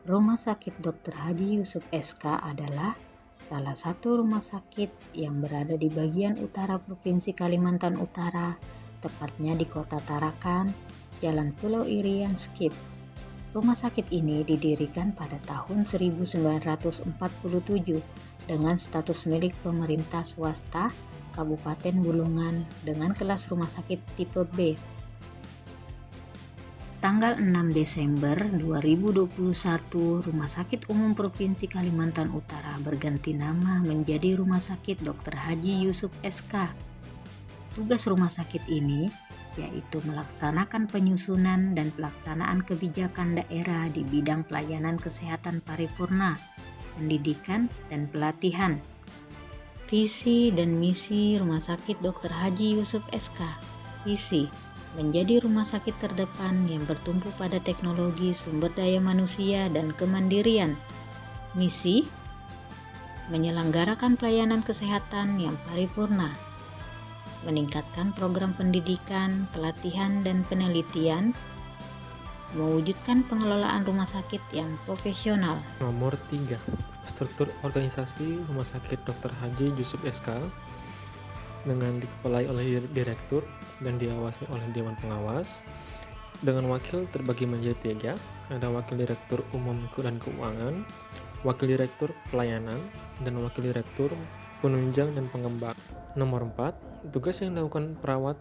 Rumah Sakit Dr. Haji Yusuf SK adalah salah satu rumah sakit yang berada di bagian utara Provinsi Kalimantan Utara, tepatnya di Kota Tarakan, Jalan Pulau Irian Skip. Rumah sakit ini didirikan pada tahun 1947 dengan status milik pemerintah swasta Kabupaten Bulungan dengan kelas rumah sakit tipe B. Tanggal 6 Desember 2021, Rumah Sakit Umum Provinsi Kalimantan Utara berganti nama menjadi Rumah Sakit Dr. Haji Yusuf SK. Tugas rumah sakit ini yaitu melaksanakan penyusunan dan pelaksanaan kebijakan daerah di bidang pelayanan kesehatan paripurna, pendidikan, dan pelatihan. Visi dan misi Rumah Sakit Dr. Haji Yusuf SK. Visi: menjadi rumah sakit terdepan yang bertumpu pada teknologi, sumber daya manusia, dan kemandirian. Misi: menyelenggarakan pelayanan kesehatan yang paripurna, meningkatkan program pendidikan, pelatihan, dan penelitian, mewujudkan pengelolaan rumah sakit yang profesional. Nomor 3. Struktur organisasi Rumah Sakit Dr. Haji Yusuf SK dengan dikepalai oleh direktur dan diawasi oleh Dewan Pengawas. Dengan wakil terbagi menjadi 3, ada Wakil Direktur Umum dan Keuangan, Wakil Direktur Pelayanan, dan Wakil Direktur Penunjang dan Pengembang. Nomor 4, tugas yang dilakukan perawat,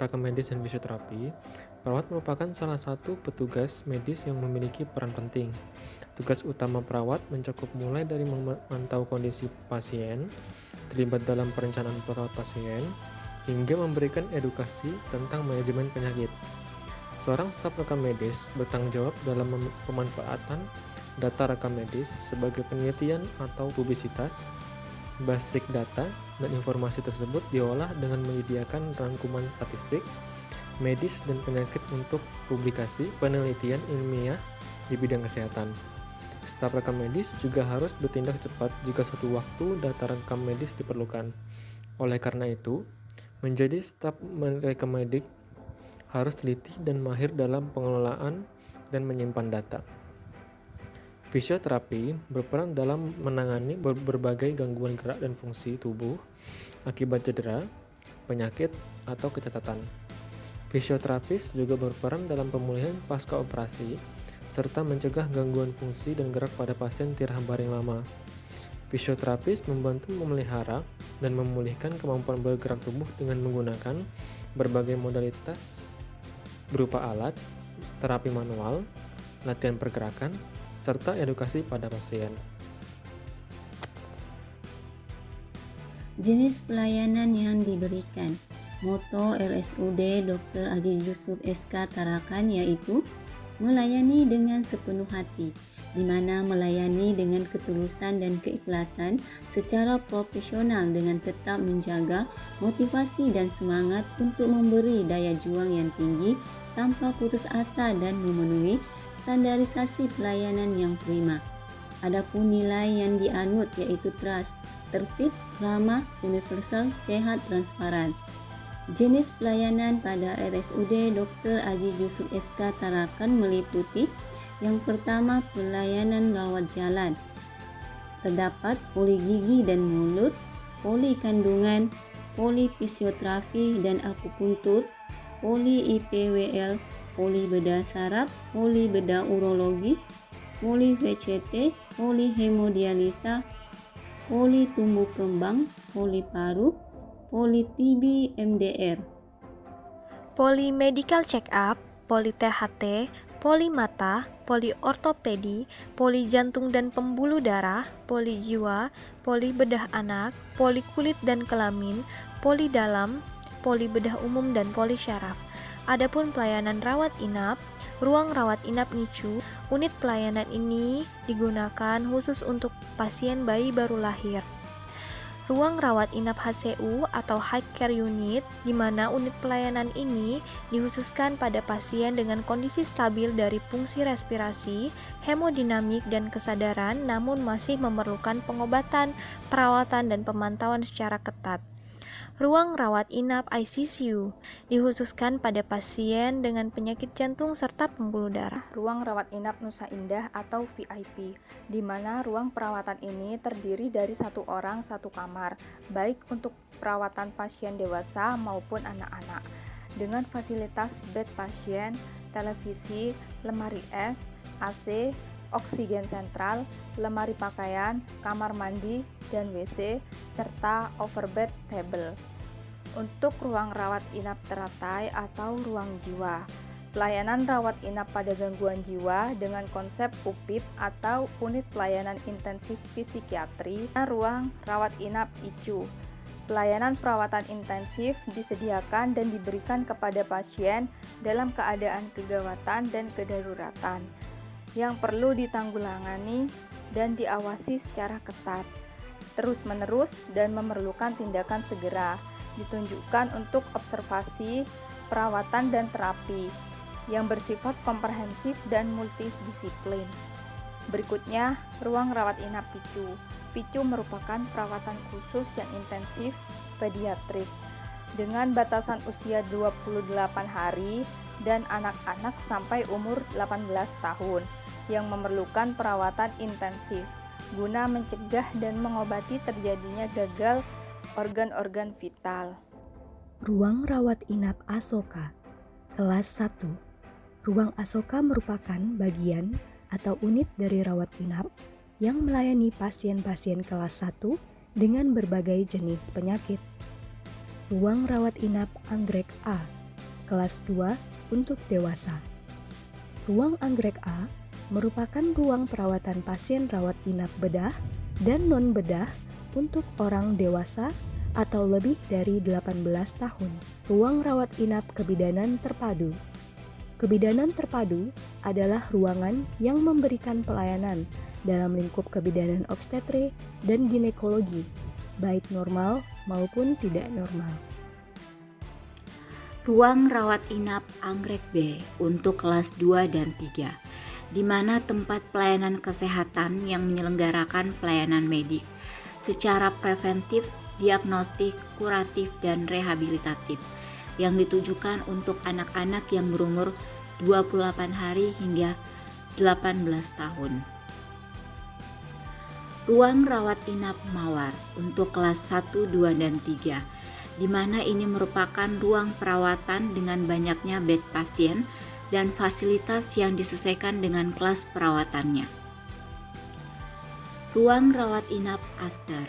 prakam medis, dan fisioterapi. Perawat merupakan salah satu petugas medis yang memiliki peran penting. Tugas utama perawat mencakup mulai dari memantau kondisi pasien, terlibat dalam perencanaan perawat pasien, hingga memberikan edukasi tentang manajemen penyakit. Seorang staf rekam medis bertanggung jawab dalam pemanfaatan data rekam medis sebagai penelitian atau publisitas. Basic data dan informasi tersebut diolah dengan menyediakan rangkuman statistik, medis, dan penyakit untuk publikasi penelitian ilmiah di bidang kesehatan. Staf rekam medis juga harus bertindak cepat jika suatu waktu data rekam medis diperlukan. Oleh karena itu, menjadi staf rekam medis harus teliti dan mahir dalam pengelolaan dan menyimpan data. Fisioterapi berperan dalam menangani berbagai gangguan gerak dan fungsi tubuh akibat cedera, penyakit, atau kecacatan. Fisioterapis juga berperan dalam pemulihan pasca operasi serta mencegah gangguan fungsi dan gerak pada pasien tiarap baring lama. Fisioterapis membantu memelihara dan memulihkan kemampuan bergerak tubuh dengan menggunakan berbagai modalitas berupa alat, terapi manual, latihan pergerakan, serta edukasi pada pasien. Jenis pelayanan yang diberikan. Moto RSUD Dr. Haji Yusuf SK Tarakan yaitu melayani dengan sepenuh hati, di mana melayani dengan ketulusan dan keikhlasan secara profesional dengan tetap menjaga motivasi dan semangat untuk memberi daya juang yang tinggi tanpa putus asa dan memenuhi standarisasi pelayanan yang prima. Adapun nilai yang dianut yaitu trust, tertib, ramah, universal, sehat, transparan. Jenis pelayanan pada RSUD Dr. Haji Yusuf SK Tarakan meliputi: yang pertama, pelayanan rawat jalan. Terdapat poli gigi dan mulut, poli kandungan, poli fisioterapi dan akupuntur, poli IPWL, poli bedah saraf, poli bedah urologi, poli VCT, poli hemodialisa, poli tumbuh kembang, poli paru, poli TB MDR, poli medical check up, poli THT, poli mata, poli ortopedi, poli jantung dan pembuluh darah, poli jiwa, poli bedah anak, poli kulit dan kelamin, poli dalam, poli bedah umum, dan poli syaraf. Adapun pelayanan rawat inap, ruang rawat inap NICU, unit pelayanan ini digunakan khusus untuk pasien bayi baru lahir. Ruang rawat inap HCU atau High Care Unit, di mana unit pelayanan ini dikhususkan pada pasien dengan kondisi stabil dari fungsi respirasi, hemodinamik, dan kesadaran, namun masih memerlukan pengobatan, perawatan, dan pemantauan secara ketat. Ruang rawat inap ICU dikhususkan pada pasien dengan penyakit jantung serta pembuluh darah. Ruang rawat inap Nusa Indah atau VIP, di mana ruang perawatan ini terdiri dari 1 orang 1 kamar, baik untuk perawatan pasien dewasa maupun anak-anak, dengan fasilitas bed pasien, televisi, lemari es, AC, oksigen sentral, lemari pakaian, kamar mandi, dan WC, serta overbed table. Untuk ruang rawat inap teratai atau ruang jiwa, pelayanan rawat inap pada gangguan jiwa dengan konsep UPIP atau Unit Pelayanan Intensif Psikiatri, ruang rawat inap ICU. Pelayanan perawatan intensif disediakan dan diberikan kepada pasien dalam keadaan kegawatan dan kedaruratan yang perlu ditanggulangi dan diawasi secara ketat, terus-menerus dan memerlukan tindakan segera, ditunjukkan untuk observasi, perawatan dan terapi yang bersifat komprehensif dan multidisiplin. Berikutnya, ruang rawat inap PICU. PICU merupakan perawatan khusus yang intensif pediatrik dengan batasan usia 28 hari dan anak-anak sampai umur 18 tahun yang memerlukan perawatan intensif guna mencegah dan mengobati terjadinya gagal organ-organ vital. Ruang rawat inap Asoka kelas 1. Ruang Asoka merupakan bagian atau unit dari rawat inap yang melayani pasien-pasien kelas 1 dengan berbagai jenis penyakit. Ruang rawat inap Anggrek A kelas 2 untuk dewasa. Ruang Anggrek A merupakan ruang perawatan pasien rawat inap bedah dan non-bedah untuk orang dewasa atau lebih dari 18 tahun. Ruang rawat inap kebidanan terpadu. Kebidanan terpadu adalah ruangan yang memberikan pelayanan dalam lingkup kebidanan obstetri dan ginekologi, baik normal maupun tidak normal. Ruang rawat inap Anggrek B untuk kelas 2 dan 3, di mana tempat pelayanan kesehatan yang menyelenggarakan pelayanan medik secara preventif, diagnostik, kuratif, dan rehabilitatif yang ditujukan untuk anak-anak yang berumur 28 hari hingga 18 tahun. Ruang rawat inap Mawar untuk kelas 1, 2, dan 3, di mana ini merupakan ruang perawatan dengan banyaknya bed pasien dan fasilitas yang disesuaikan dengan kelas perawatannya. Ruang rawat inap Aster,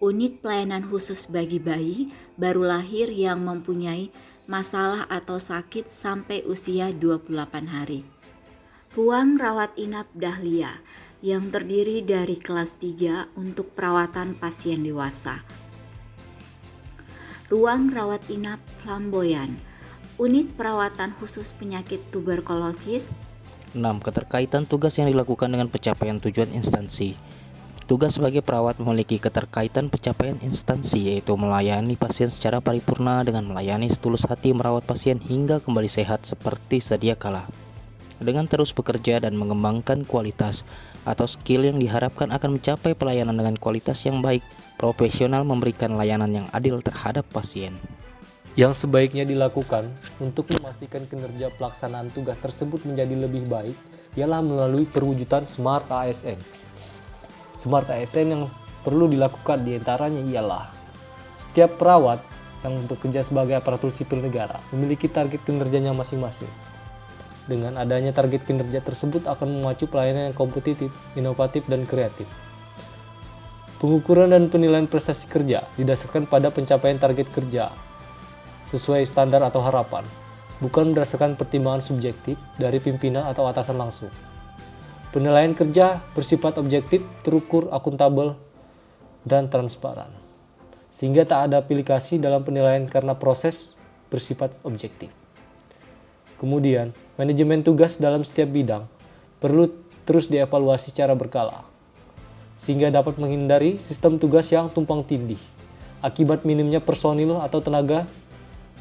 unit pelayanan khusus bagi bayi baru lahir yang mempunyai masalah atau sakit sampai usia 28 hari. Ruang rawat inap Dahlia yang terdiri dari kelas 3 untuk perawatan pasien dewasa. Ruang rawat inap Flamboyan, unit perawatan khusus penyakit tuberkulosis. 6. Keterkaitan tugas yang dilakukan dengan pencapaian tujuan instansi. Tugas sebagai perawat memiliki keterkaitan pencapaian instansi, yaitu melayani pasien secara paripurna dengan melayani setulus hati merawat pasien hingga kembali sehat seperti sedia kala. Dengan terus bekerja dan mengembangkan kualitas atau skill yang diharapkan akan mencapai pelayanan dengan kualitas yang baik, profesional memberikan layanan yang adil terhadap pasien. Yang sebaiknya dilakukan untuk memastikan kinerja pelaksanaan tugas tersebut menjadi lebih baik ialah melalui perwujudan Smart ASN. Smart ASN yang perlu dilakukan diantaranya ialah setiap perawat yang bekerja sebagai aparatur sipil negara memiliki target kinerjanya masing-masing. Dengan adanya target kinerja tersebut akan memacu pelayanan yang kompetitif, inovatif, dan kreatif. Pengukuran dan penilaian prestasi kerja didasarkan pada pencapaian target kerja sesuai standar atau harapan, bukan berdasarkan pertimbangan subjektif dari pimpinan atau atasan langsung. Penilaian kerja bersifat objektif, terukur, akuntabel, dan transparan, sehingga tak ada pilih kasih dalam penilaian karena proses bersifat objektif. Kemudian, manajemen tugas dalam setiap bidang perlu terus dievaluasi secara berkala, sehingga dapat menghindari sistem tugas yang tumpang tindih akibat minimnya personil atau tenaga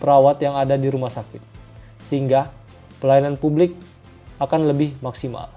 perawat yang ada di rumah sakit, sehingga pelayanan publik akan lebih maksimal.